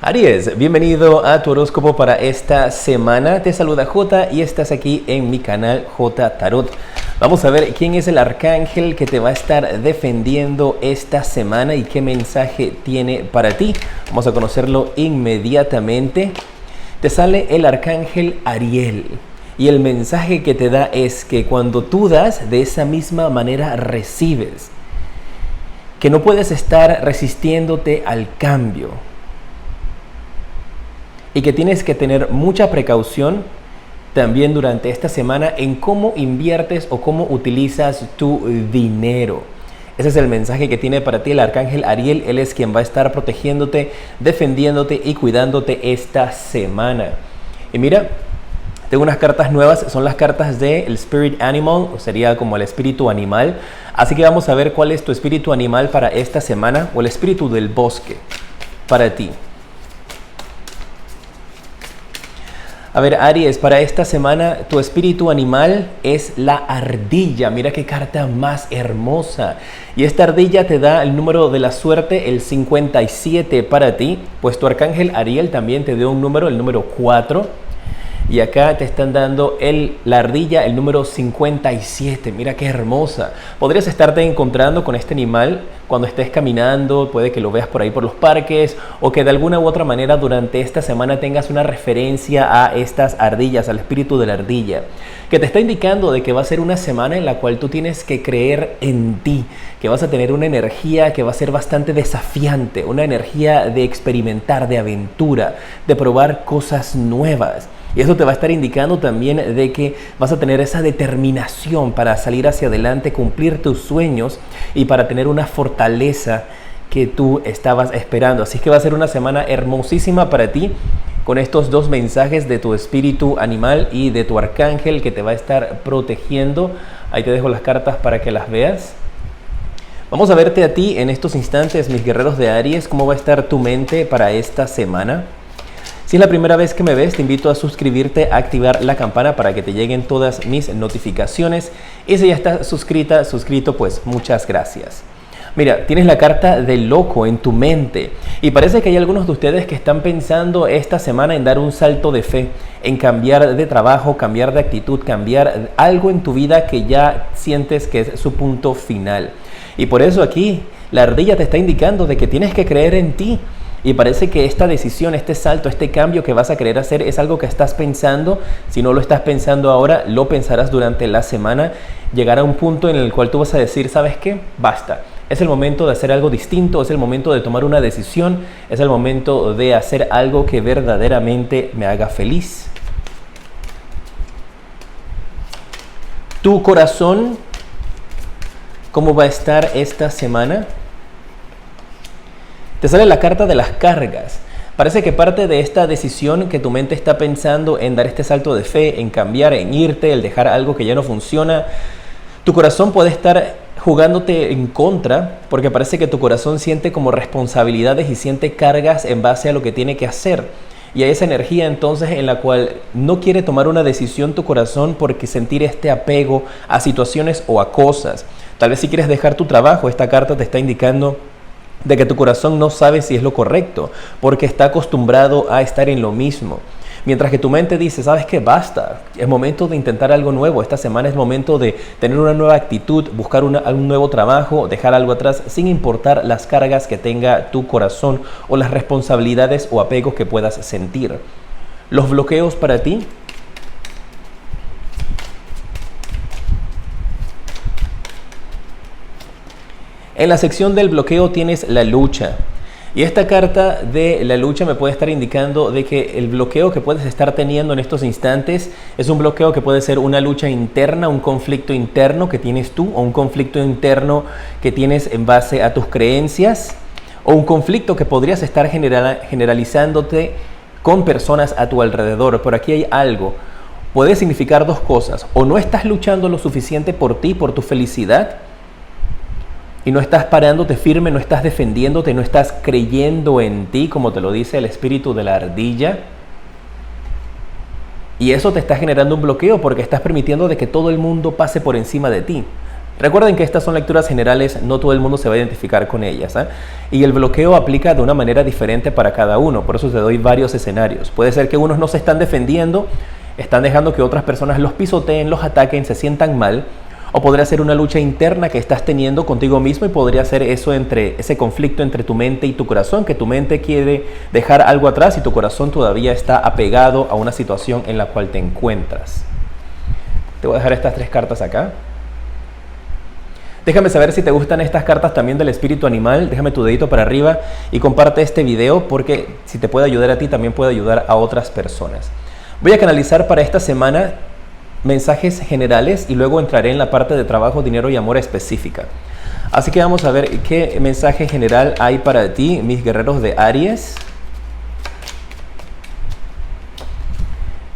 Aries, bienvenido a tu horóscopo para esta semana. Te saluda J y estás aquí en mi canal J Tarot. Vamos a ver quién es el arcángel que te va a estar defendiendo esta semana y qué mensaje tiene para ti. Vamos a conocerlo inmediatamente. Te sale el arcángel Ariel y el mensaje que te da es que cuando tú das, de esa misma manera recibes. Que no puedes estar resistiéndote al cambio. Y que tienes que tener mucha precaución también durante esta semana en cómo inviertes o cómo utilizas tu dinero. Ese es el mensaje que tiene para ti el arcángel Ariel. Él es quien va a estar protegiéndote, defendiéndote y cuidándote esta semana. Y mira, tengo unas cartas nuevas, son las cartas del Spirit Animal, o sería como el espíritu animal. Así que vamos a ver cuál es tu espíritu animal para esta semana, o el espíritu del bosque para ti. A ver, Aries, para esta semana tu espíritu animal es la ardilla. Mira qué carta más hermosa. Y esta ardilla te da el número de la suerte, el 57 para ti. Pues tu arcángel Ariel también te dio un número, el número 4. Y acá te están dando la ardilla, el número 57. Mira qué hermosa. Podrías estarte encontrando con este animal cuando estés caminando. Puede que lo veas por ahí por los parques. O que de alguna u otra manera durante esta semana tengas una referencia a estas ardillas, al espíritu de la ardilla. Que te está indicando de que va a ser una semana en la cual tú tienes que creer en ti. Que vas a tener una energía que va a ser bastante desafiante. Una energía de experimentar, de aventura, de probar cosas nuevas. Y eso te va a estar indicando también de que vas a tener esa determinación para salir hacia adelante, cumplir tus sueños y para tener una fortaleza que tú estabas esperando. Así que va a ser una semana hermosísima para ti con estos dos mensajes de tu espíritu animal y de tu arcángel que te va a estar protegiendo. Ahí te dejo las cartas para que las veas. Vamos a verte a ti en estos instantes, mis guerreros de Aries, cómo va a estar tu mente para esta semana. Si es la primera vez que me ves, te invito a suscribirte, a activar la campana para que te lleguen todas mis notificaciones. Y si ya estás suscrito, pues muchas gracias. Mira, tienes la carta del loco en tu mente y parece que hay algunos de ustedes que están pensando esta semana en dar un salto de fe, en cambiar de trabajo, cambiar de actitud, cambiar algo en tu vida que ya sientes que es su punto final. Y por eso aquí la ardilla te está indicando de que tienes que creer en ti. Y parece que esta decisión, este salto, este cambio que vas a querer hacer es algo que estás pensando. Si no lo estás pensando ahora, lo pensarás durante la semana. Llegará un punto en el cual tú vas a decir, ¿sabes qué? Basta. Es el momento de hacer algo distinto, es el momento de tomar una decisión, es el momento de hacer algo que verdaderamente me haga feliz. Tu corazón, ¿cómo va a estar esta semana? Te sale la carta de las cargas. Parece que parte de esta decisión que tu mente está pensando en dar este salto de fe, en cambiar, en irte, el dejar algo que ya no funciona, tu corazón puede estar jugándote en contra porque parece que tu corazón siente como responsabilidades y siente cargas en base a lo que tiene que hacer. Y hay esa energía entonces en la cual no quiere tomar una decisión tu corazón porque sentir este apego a situaciones o a cosas. Tal vez si quieres dejar tu trabajo, esta carta te está indicando de que tu corazón no sabe si es lo correcto, porque está acostumbrado a estar en lo mismo. Mientras que tu mente dice, ¿sabes qué? Basta, es momento de intentar algo nuevo, esta semana es momento de tener una nueva actitud, buscar un nuevo trabajo, dejar algo atrás, sin importar las cargas que tenga tu corazón o las responsabilidades o apegos que puedas sentir. Los bloqueos para ti. En la sección del bloqueo tienes la lucha. Y esta carta de la lucha me puede estar indicando de que el bloqueo que puedes estar teniendo en estos instantes es un bloqueo que puede ser una lucha interna, un conflicto interno que tienes tú o un conflicto interno que tienes en base a tus creencias o un conflicto que podrías estar generalizándote con personas a tu alrededor. Por aquí hay algo. Puede significar dos cosas. O no estás luchando lo suficiente por ti, por tu felicidad, y no estás parándote firme, no estás defendiéndote, no estás creyendo en ti, como te lo dice el espíritu de la ardilla. Y eso te está generando un bloqueo porque estás permitiendo de que todo el mundo pase por encima de ti. Recuerden que estas son lecturas generales, no todo el mundo se va a identificar con ellas, ¿eh? Y el bloqueo aplica de una manera diferente para cada uno, por eso te doy varios escenarios. Puede ser que unos no se están defendiendo, están dejando que otras personas los pisoteen, los ataquen, se sientan mal, o podría ser una lucha interna que estás teniendo contigo mismo y podría ser eso ese conflicto entre tu mente y tu corazón, que tu mente quiere dejar algo atrás y tu corazón todavía está apegado a una situación en la cual te encuentras. Te voy a dejar estas 3 cartas acá. Déjame saber si te gustan estas cartas también del espíritu animal, déjame tu dedito para arriba y comparte este video porque si te puede ayudar a ti, también puede ayudar a otras personas. Voy a canalizar para esta semana mensajes generales y luego entraré en la parte de trabajo, dinero y amor específica. Así que vamos a ver qué mensaje general hay para ti, mis guerreros de Aries.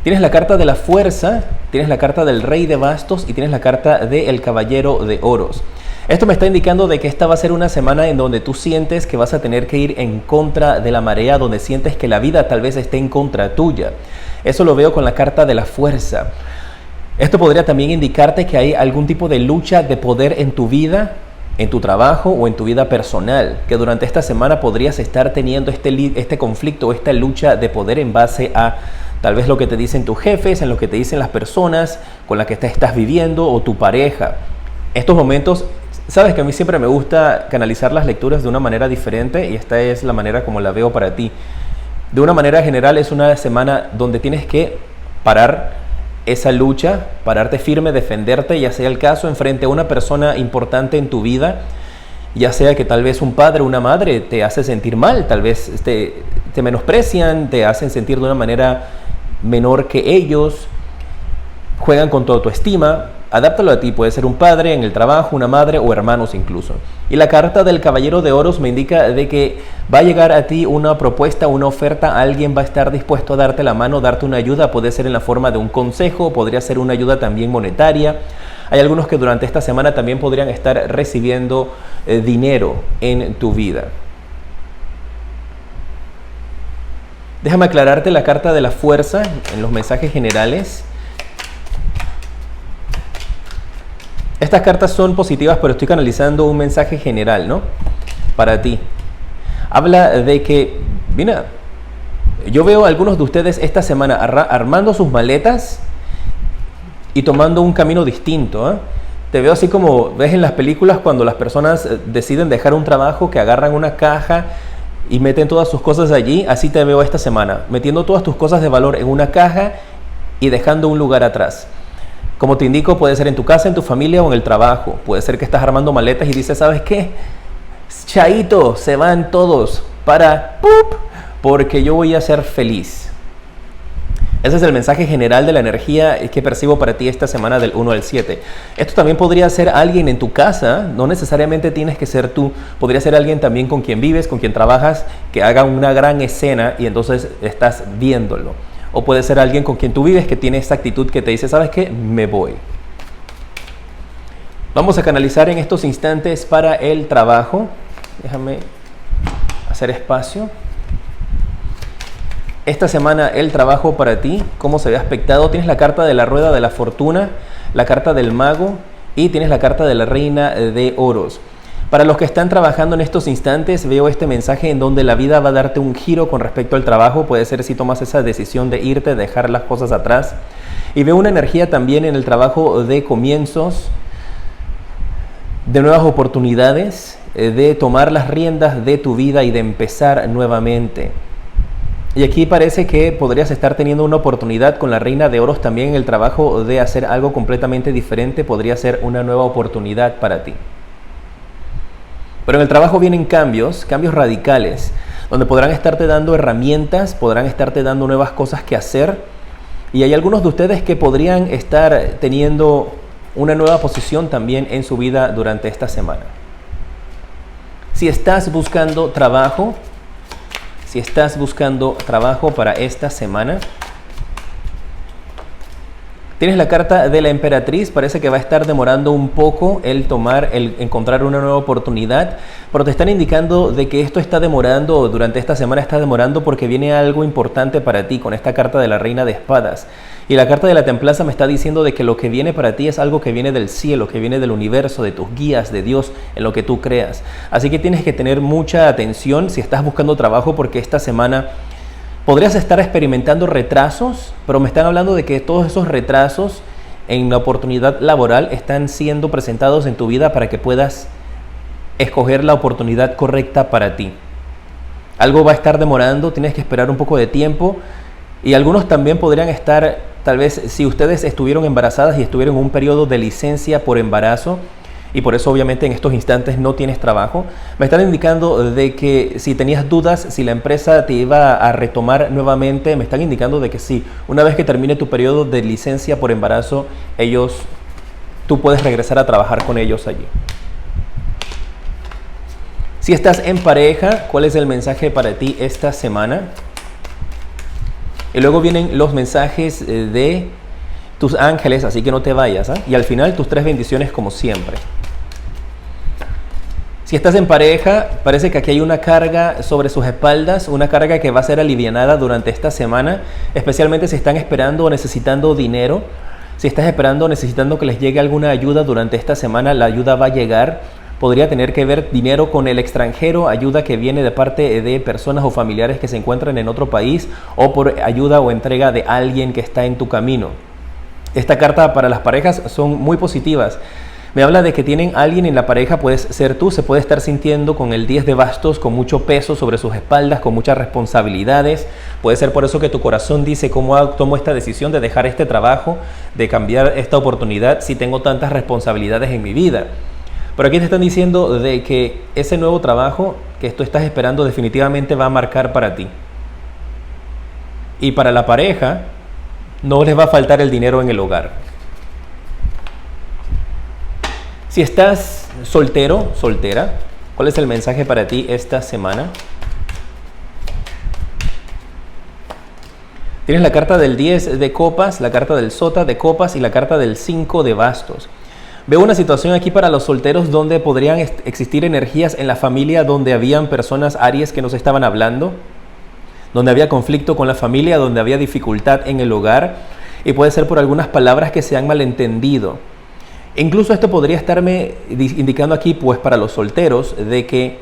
Tienes la carta de la fuerza, tienes la carta del rey de bastos y tienes la carta del caballero de oros. Esto me está indicando de que esta va a ser una semana en donde tú sientes que vas a tener que ir en contra de la marea, donde sientes que la vida tal vez esté en contra tuya. Eso lo veo con la carta de la fuerza. Esto podría también indicarte que hay algún tipo de lucha de poder en tu vida, en tu trabajo o en tu vida personal, que durante esta semana podrías estar teniendo este conflicto o esta lucha de poder en base a tal vez lo que te dicen tus jefes, en lo que te dicen las personas con las que te estás viviendo o tu pareja. Estos momentos, sabes que a mí siempre me gusta canalizar las lecturas de una manera diferente y esta es la manera como la veo para ti. De una manera general es una semana donde tienes que parar esa lucha, pararte firme, defenderte, ya sea el caso, enfrente a una persona importante en tu vida, ya sea que tal vez un padre o una madre te hace sentir mal, tal vez te menosprecian, te hacen sentir de una manera menor que ellos, juegan con tu autoestima. Adáptalo a ti, puede ser un padre en el trabajo, una madre o hermanos incluso. Y la carta del caballero de oros me indica de que va a llegar a ti una propuesta, una oferta, alguien va a estar dispuesto a darte la mano, darte una ayuda, puede ser en la forma de un consejo, podría ser una ayuda también monetaria. Hay algunos que durante esta semana también podrían estar recibiendo dinero en tu vida. Déjame aclararte la carta de la fuerza en los mensajes generales. Estas cartas son positivas, pero estoy canalizando un mensaje general, ¿no? Para ti. Habla de que, mira, yo veo a algunos de ustedes esta semana armando sus maletas y tomando un camino distinto, ¿eh? Te veo así como ves en las películas cuando las personas deciden dejar un trabajo, que agarran una caja y meten todas sus cosas allí. Así te veo esta semana, metiendo todas tus cosas de valor en una caja y dejando un lugar atrás. Como te indico, puede ser en tu casa, en tu familia o en el trabajo. Puede ser que estás armando maletas y dices, ¿sabes qué? Chaito, se van todos para ¡pup! Porque yo voy a ser feliz. Ese es el mensaje general de la energía que percibo para ti esta semana del 1 al 7. Esto también podría ser alguien en tu casa, no necesariamente tienes que ser tú. Podría ser alguien también con quien vives, con quien trabajas, que haga una gran escena y entonces estás viéndolo. O puede ser alguien con quien tú vives que tiene esa actitud que te dice, ¿sabes qué? Me voy. Vamos a canalizar en estos instantes para el trabajo. Déjame hacer espacio. Esta semana el trabajo para ti, ¿cómo se ve aspectado? Tienes la carta de la rueda de la fortuna, la carta del mago y tienes la carta de la reina de oros. Para los que están trabajando en estos instantes, veo este mensaje en donde la vida va a darte un giro con respecto al trabajo. Puede ser si tomas esa decisión de irte, dejar las cosas atrás. Y veo una energía también en el trabajo de comienzos, de nuevas oportunidades, de tomar las riendas de tu vida y de empezar nuevamente. Y aquí parece que podrías estar teniendo una oportunidad con la reina de oros también en el trabajo de hacer algo completamente diferente. Podría ser una nueva oportunidad para ti. Pero en el trabajo vienen cambios radicales, donde podrán estarte dando herramientas, podrán estarte dando nuevas cosas que hacer. Y hay algunos de ustedes que podrían estar teniendo una nueva posición también en su vida durante esta semana. Si estás buscando trabajo para esta semana, Tienes la carta de la emperatriz, parece que va a estar demorando un poco el encontrar una nueva oportunidad, pero te están indicando de que esto está demorando, durante esta semana está demorando porque viene algo importante para ti con esta carta de la reina de espadas. Y la carta de la templanza me está diciendo de que lo que viene para ti es algo que viene del cielo, que viene del universo, de tus guías, de Dios, en lo que tú creas. Así que tienes que tener mucha atención si estás buscando trabajo, porque esta semana podrías estar experimentando retrasos, pero me están hablando de que todos esos retrasos en la oportunidad laboral están siendo presentados en tu vida para que puedas escoger la oportunidad correcta para ti. Algo va a estar demorando, tienes que esperar un poco de tiempo, y algunos también podrían estar, tal vez si ustedes estuvieron embarazadas y estuvieron en un periodo de licencia por embarazo, y por eso obviamente en estos instantes no tienes trabajo, me están indicando de que si tenías dudas, si la empresa te iba a retomar nuevamente, me están indicando de que sí, una vez que termine tu periodo de licencia por embarazo, tú puedes regresar a trabajar con ellos allí. Si estás en pareja, ¿cuál es el mensaje para ti esta semana? Y luego vienen los mensajes de tus ángeles, así que no te vayas, ¿eh? Y al final tus 3 bendiciones como siempre. Si estás en pareja, parece que aquí hay una carga sobre sus espaldas, una carga que va a ser alivianada durante esta semana, especialmente si están esperando o necesitando dinero. Si estás esperando o necesitando que les llegue alguna ayuda durante esta semana, la ayuda va a llegar. Podría tener que ver dinero con el extranjero, ayuda que viene de parte de personas o familiares que se encuentran en otro país, o por ayuda o entrega de alguien que está en tu camino. Esta carta para las parejas son muy positivas. Me habla de que tienen alguien en la pareja, puedes ser tú, se puede estar sintiendo con el 10 de bastos, con mucho peso sobre sus espaldas, con muchas responsabilidades. Puede ser por eso que tu corazón dice, ¿cómo tomo esta decisión de dejar este trabajo, de cambiar esta oportunidad si tengo tantas responsabilidades en mi vida? Pero aquí te están diciendo de que ese nuevo trabajo que tú estás esperando definitivamente va a marcar para ti. Y para la pareja no les va a faltar el dinero en el hogar. Si estás soltero, soltera, ¿cuál es el mensaje para ti esta semana? Tienes la carta del 10 de copas, la carta del sota de copas y la carta del 5 de bastos. Veo una situación aquí para los solteros donde podrían existir energías en la familia donde habían personas Aries que nos estaban hablando, donde había conflicto con la familia, donde había dificultad en el hogar, y puede ser por algunas palabras que se han malentendido. Incluso esto podría estarme indicando aquí, pues para los solteros, de que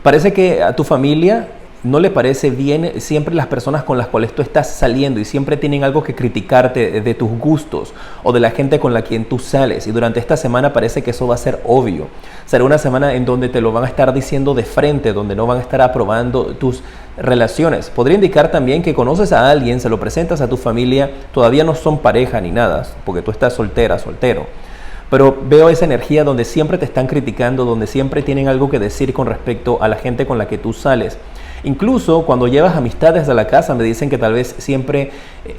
parece que a tu familia no le parece bien siempre las personas con las cuales tú estás saliendo, y siempre tienen algo que criticarte de tus gustos o de la gente con la quien tú sales, y durante esta semana parece que eso va a ser obvio. Será una semana en donde te lo van a estar diciendo de frente, donde no van a estar aprobando tus relaciones. Podría indicar también que conoces a alguien, se lo presentas a tu familia, todavía no son pareja ni nada, porque tú estás soltera, soltero. Pero veo esa energía donde siempre te están criticando, donde siempre tienen algo que decir con respecto a la gente con la que tú sales. Incluso cuando llevas amistades a la casa me dicen que tal vez siempre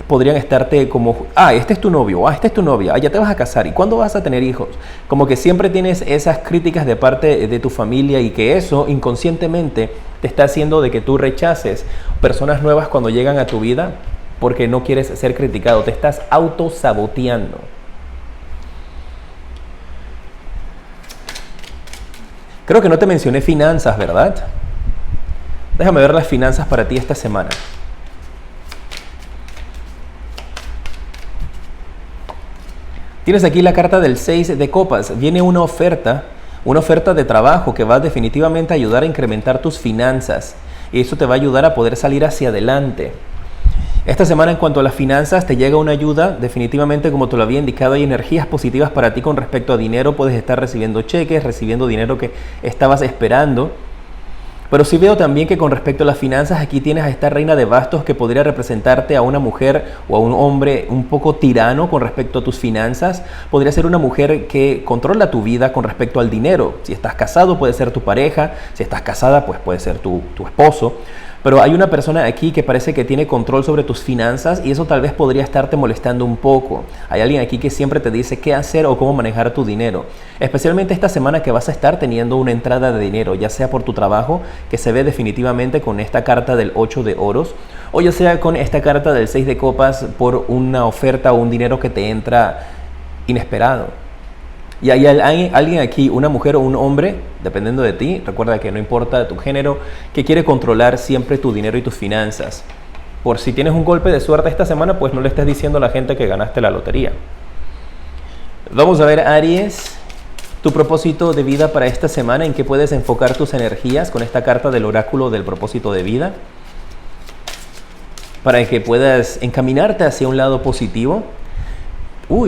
podrían estarte como, este es tu novio, esta es tu novia, ya te vas a casar, ¿y cuándo vas a tener hijos? Como que siempre tienes esas críticas de parte de tu familia, y que eso inconscientemente te está haciendo de que tú rechaces personas nuevas cuando llegan a tu vida porque no quieres ser criticado, te estás autosaboteando. Creo que no te mencioné finanzas, ¿verdad? Déjame ver las finanzas para ti esta semana. Tienes aquí la carta del 6 de copas. Viene una oferta de trabajo que va definitivamente a ayudar a incrementar tus finanzas. Y eso te va a ayudar a poder salir hacia adelante. Esta semana, en cuanto a las finanzas, te llega una ayuda. Definitivamente, como te lo había indicado, hay energías positivas para ti con respecto a dinero. Puedes estar recibiendo cheques, recibiendo dinero que estabas esperando. Pero sí veo también que con respecto a las finanzas, aquí tienes a esta reina de bastos que podría representarte a una mujer o a un hombre un poco tirano con respecto a tus finanzas. Podría ser una mujer que controla tu vida con respecto al dinero. Si estás casado, puede ser tu pareja. Si estás casada, pues puede ser tu esposo. Pero hay una persona aquí que parece que tiene control sobre tus finanzas, y eso tal vez podría estarte molestando un poco. Hay alguien aquí que siempre te dice qué hacer o cómo manejar tu dinero. Especialmente esta semana que vas a estar teniendo una entrada de dinero, ya sea por tu trabajo, que se ve definitivamente con esta carta del 8 de oros, o ya sea con esta carta del 6 de copas por una oferta o un dinero que te entra inesperado. Y hay alguien aquí, una mujer o un hombre, dependiendo de ti, recuerda que no importa tu género, que quiere controlar siempre tu dinero y tus finanzas. Por si tienes un golpe de suerte esta semana, pues no le estés diciendo a la gente que ganaste la lotería. Vamos a ver, Aries, tu propósito de vida para esta semana, en qué puedes enfocar tus energías con esta carta del oráculo del propósito de vida, para que puedas encaminarte hacia un lado positivo.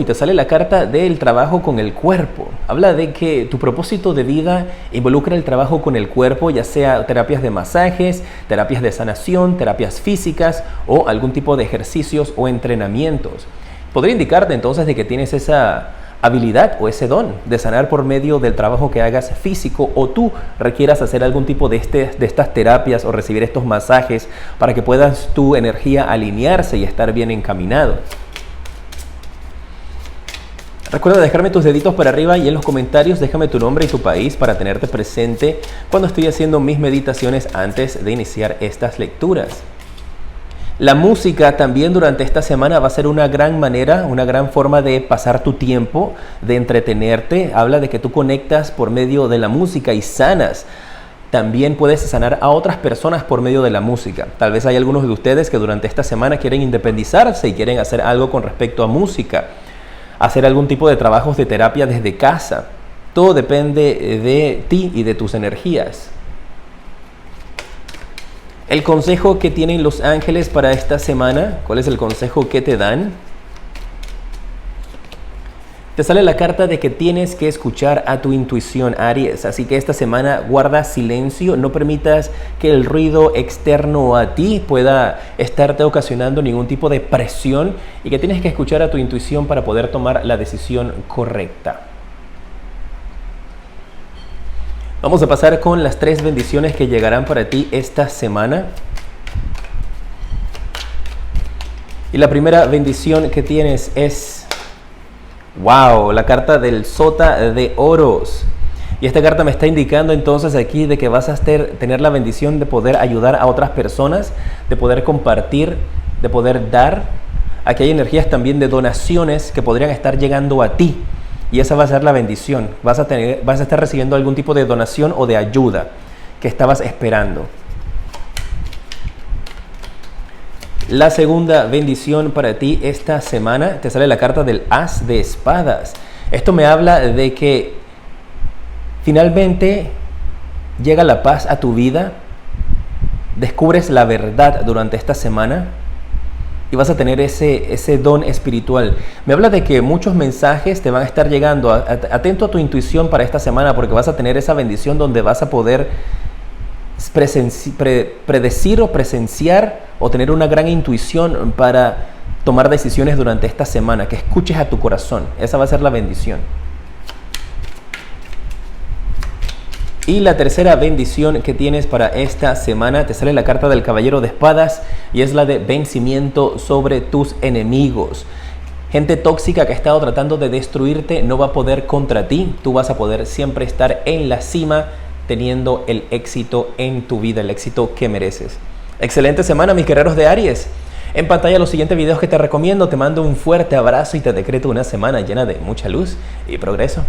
Te sale la carta del trabajo con el cuerpo. Habla de que tu propósito de vida involucra el trabajo con el cuerpo, ya sea terapias de masajes, terapias de sanación, terapias físicas o algún tipo de ejercicios o entrenamientos. Podría indicarte entonces de que tienes esa habilidad o ese don de sanar por medio del trabajo que hagas físico, o tú requieras hacer algún tipo de estas terapias o recibir estos masajes para que puedas tu energía alinearse y estar bien encaminado. Recuerda dejarme tus deditos para arriba y en los comentarios déjame tu nombre y tu país para tenerte presente cuando estoy haciendo mis meditaciones antes de iniciar estas lecturas. La música también durante esta semana va a ser una gran manera, una gran forma de pasar tu tiempo, de entretenerte. Habla de que tú conectas por medio de la música y sanas. También puedes sanar a otras personas por medio de la música. Tal vez hay algunos de ustedes que durante esta semana quieren independizarse y quieren hacer algo con respecto a música. Hacer algún tipo de trabajos de terapia desde casa. Todo depende de ti y de tus energías. El consejo que tienen los ángeles para esta semana, ¿cuál es el consejo que te dan? Te sale la carta de que tienes que escuchar a tu intuición, Aries. Así que esta semana guarda silencio, no permitas que el ruido externo a ti pueda estarte ocasionando ningún tipo de presión, y que tienes que escuchar a tu intuición para poder tomar la decisión correcta. Vamos a pasar con las 3 bendiciones que llegarán para ti esta semana. Y la primera bendición que tienes es ¡wow! La carta del Sota de Oros. Y esta carta me está indicando entonces aquí de que vas a tener la bendición de poder ayudar a otras personas, de poder compartir, de poder dar. Aquí hay energías también de donaciones que podrían estar llegando a ti. Y esa va a ser la bendición. Vas a estar recibiendo algún tipo de donación o de ayuda que estabas esperando. La segunda bendición para ti esta semana, te sale la carta del As de Espadas. Esto me habla de que finalmente llega la paz a tu vida, descubres la verdad durante esta semana y vas a tener ese don espiritual. Me habla de que muchos mensajes te van a estar llegando. Atento a tu intuición para esta semana, porque vas a tener esa bendición donde vas a poder predecir o presenciar o tener una gran intuición para tomar decisiones durante esta semana, que escuches a tu corazón. Esa va a ser la bendición. Y la tercera bendición que tienes para esta semana, te sale la carta del Caballero de Espadas y es la de vencimiento sobre tus enemigos. Gente tóxica que ha estado tratando de destruirte no va a poder contra ti. Tú vas a poder siempre estar en la cima, teniendo el éxito en tu vida, el éxito que mereces. Excelente semana, mis guerreros de Aries. En pantalla los siguientes videos que te recomiendo. Te mando un fuerte abrazo y te decreto una semana llena de mucha luz y progreso.